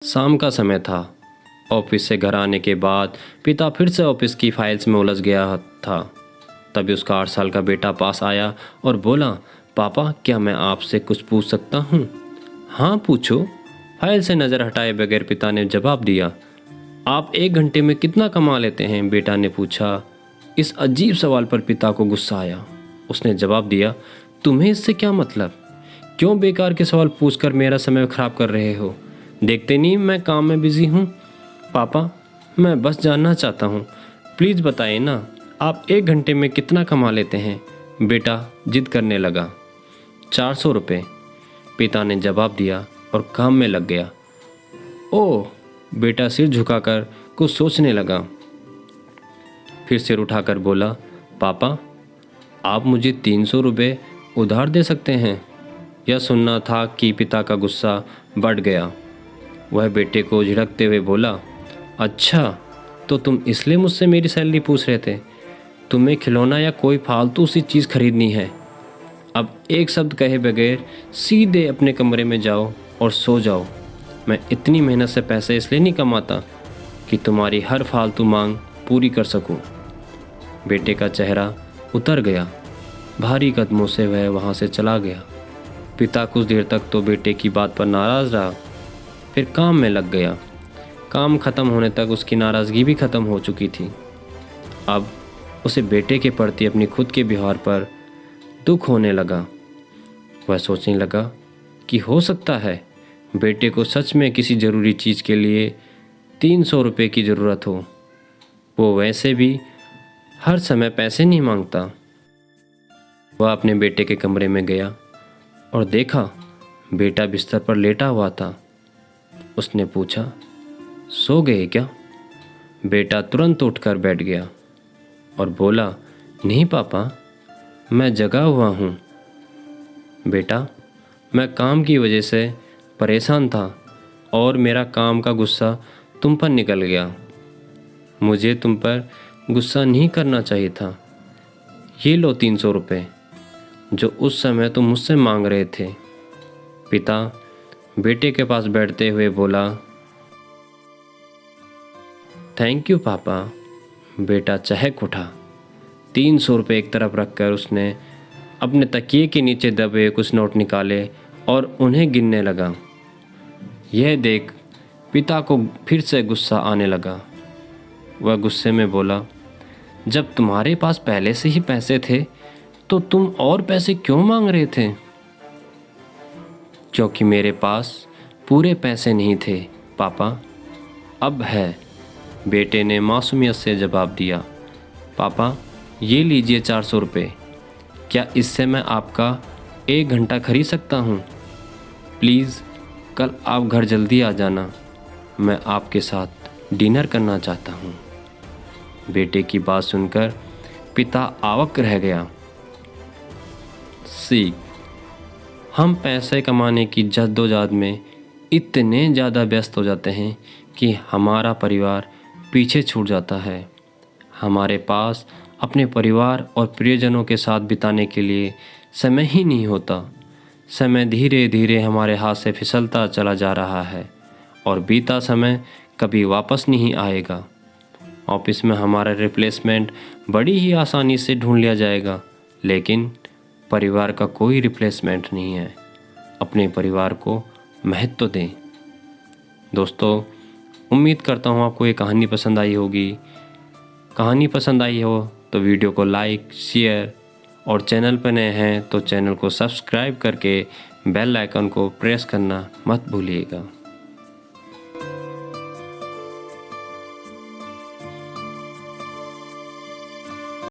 शाम का समय था। ऑफिस से घर आने के बाद पिता फिर से ऑफिस की फाइल्स में उलझ गया था। तभी उसका 8 साल का बेटा पास आया और बोला, पापा क्या मैं आपसे कुछ पूछ सकता हूँ? हाँ पूछो, फाइल से नज़र हटाए बगैर पिता ने जवाब दिया। आप 1 घंटे में कितना कमा लेते हैं? बेटा ने पूछा। इस अजीब सवाल पर पिता को गुस्सा आया। उसने जवाब दिया, तुम्हें इससे क्या मतलब? क्यों बेकार के सवाल पूछकर मेरा समय खराब कर रहे हो? देखते नहीं मैं काम में बिजी हूँ। पापा मैं बस जानना चाहता हूँ, प्लीज़ बताइए ना, आप 1 घंटे में कितना कमा लेते हैं? बेटा जिद करने लगा। 400 रुपये, पिता ने जवाब दिया और काम में लग गया। ओह, बेटा सिर झुकाकर कुछ सोचने लगा। फिर सिर उठाकर बोला, पापा आप मुझे 300 रुपये उधार दे सकते हैं? यह सुनना था कि पिता का गुस्सा बढ़ गया। वह बेटे को झिड़कते हुए बोला, अच्छा तो तुम इसलिए मुझसे मेरी सैलरी पूछ रहे थे? तुम्हें खिलौना या कोई फालतू सी चीज़ खरीदनी है? अब एक शब्द कहे बगैर सीधे अपने कमरे में जाओ और सो जाओ। मैं इतनी मेहनत से पैसे इसलिए नहीं कमाता कि तुम्हारी हर फालतू मांग पूरी कर सकूं। बेटे का चेहरा उतर गया। भारी कदमों से वह वहां से चला गया। पिता कुछ देर तक तो बेटे की बात पर नाराज़ रहा, फिर काम में लग गया। काम ख़त्म होने तक उसकी नाराज़गी भी ख़त्म हो चुकी थी। अब उसे बेटे के प्रति अपनी खुद के व्यवहार पर दुख होने लगा। वह सोचने लगा कि हो सकता है बेटे को सच में किसी ज़रूरी चीज़ के लिए 300 रुपये की ज़रूरत हो। वो वैसे भी हर समय पैसे नहीं मांगता। वह अपने बेटे के कमरे में गया और देखा बेटा बिस्तर पर लेटा हुआ था। उसने पूछा, सो गए क्या? बेटा तुरंत उठकर बैठ गया और बोला, नहीं पापा मैं जगा हुआ हूँ। बेटा मैं काम की वजह से परेशान था और मेरा काम का गुस्सा तुम पर निकल गया। मुझे तुम पर गुस्सा नहीं करना चाहिए था। ये लो 300 रुपये जो उस समय तुम मुझसे मांग रहे थे। पिता बेटे के पास बैठते हुए बोला, थैंक यू पापा। बेटा चहक उठा। 300 रुपये एक तरफ रखकर उसने अपने तकिए के नीचे दबे कुछ नोट निकाले और उन्हें गिनने लगा। यह देख पिता को फिर से गुस्सा आने लगा। वह गुस्से में बोला, जब तुम्हारे पास पहले से ही पैसे थे तो तुम और पैसे क्यों मांग रहे थे? क्योंकि मेरे पास पूरे पैसे नहीं थे पापा, अब है। बेटे ने मासूमियत से जवाब दिया। पापा ये लीजिए 400 रुपये। क्या इससे मैं आपका 1 घंटा खरीद सकता हूँ? प्लीज़ कल आप घर जल्दी आ जाना, मैं आपके साथ डिनर करना चाहता हूँ। बेटे की बात सुनकर पिता अवाक रह गया। सीख, हम पैसे कमाने की जद्दोजहद में इतने ज़्यादा व्यस्त हो जाते हैं कि हमारा परिवार पीछे छूट जाता है। हमारे पास अपने परिवार और प्रियजनों के साथ बिताने के लिए समय ही नहीं होता। समय धीरे धीरे हमारे हाथ से फिसलता चला जा रहा है और बीता समय कभी वापस नहीं आएगा। ऑफिस में हमारा रिप्लेसमेंट बड़ी ही आसानी से ढूंढ लिया जाएगा, लेकिन परिवार का कोई रिप्लेसमेंट नहीं है। अपने परिवार को महत्व दें। दोस्तों, उम्मीद करता हूँ आपको ये कहानी पसंद आई होगी। कहानी पसंद आई हो तो वीडियो को लाइक, शेयर और चैनल पर नए हैं तो चैनल को सब्सक्राइब करके बेल आइकन को प्रेस करना मत भूलिएगा।